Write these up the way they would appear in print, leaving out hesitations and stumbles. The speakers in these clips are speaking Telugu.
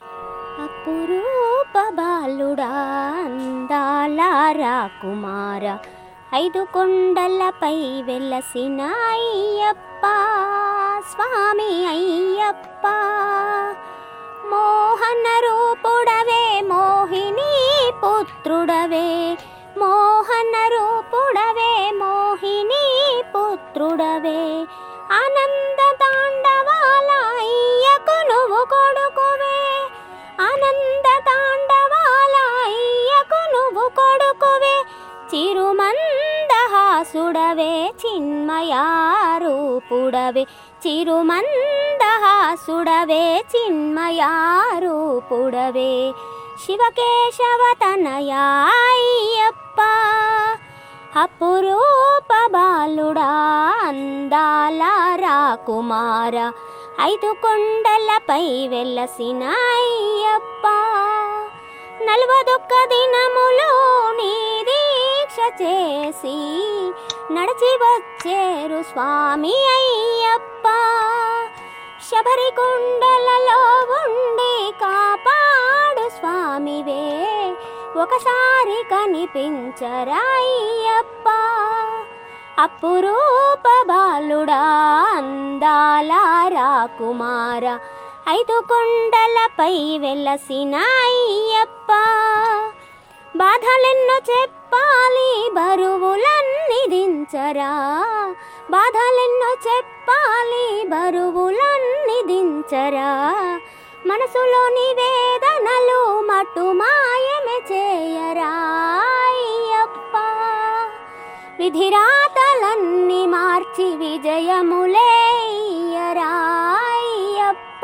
అపురూప బాలుడా అందాల రాకుమార, 5 కొండలపై వెలసిన అయ్యప్ప స్వామి అయ్యప్ప. మోహన రూపుడవే మోహిని పుత్రుడవే, మోహన రూపుడవే మోహిని పుత్రుడవే. ఆనంద తాండవాల అయ్యకు నువ్వు కొడుకువే, ఆనంద తాండవాల అయ్యకు నువ్వు కొడుకువే. చిరుమందహాసుడవే చిన్మయారూపుడవే, చిరుమందహాసుడవే చిన్మయారూపుడవే. శివకేశవ తనయా అయ్యప్ప, అపురూప బాలుడా అందాల రాకుమార, 5 కొండలపై వెలసిన అయ్యప్ప. 41 దినములు నీ దీక్ష చేసి నడిచి వచ్చేరు స్వామి అయ్యప్ప. శబరి కొండలలో ఉండి కాపాడు స్వామివే, ఒకసారి కనిపించరా అయ్యప్ప. అపురూప బాలుడా అందాల రాకుమార, 5 కొండలపై వెలసిన అయ్యప్ప. బాధలెన్నో చెప్పాలి బరువులన్నీ దించరా, బాధలెన్నో చెప్పాలి బరువులన్నీ దించరా. మనసులోని వేదనలు మటు మాయమే చేయరా అయ్యప్ప. విధిరాతలన్నీ మార్చి విజయములే ఇయ్యరా అయ్యప్ప,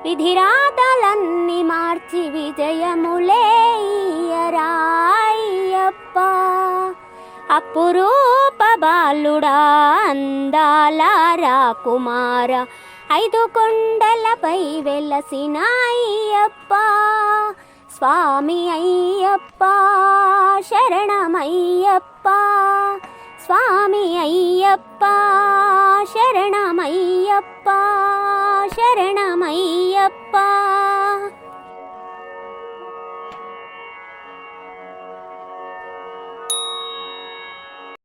విధిరాతలన్నీ మార్చి విజయములే ఇయ్యరా అయ్యప్ప. అపురూప బాలుడా అందాల రాకుమార, 5 కొండలపై వెలసిన అయ్యప్ప స్వామి అయ్యప్ప. శరణమయ్యప్ప స్వామి అయ్యప్ప, శరణమయ్యప్ప శరణమయ్యప్ప.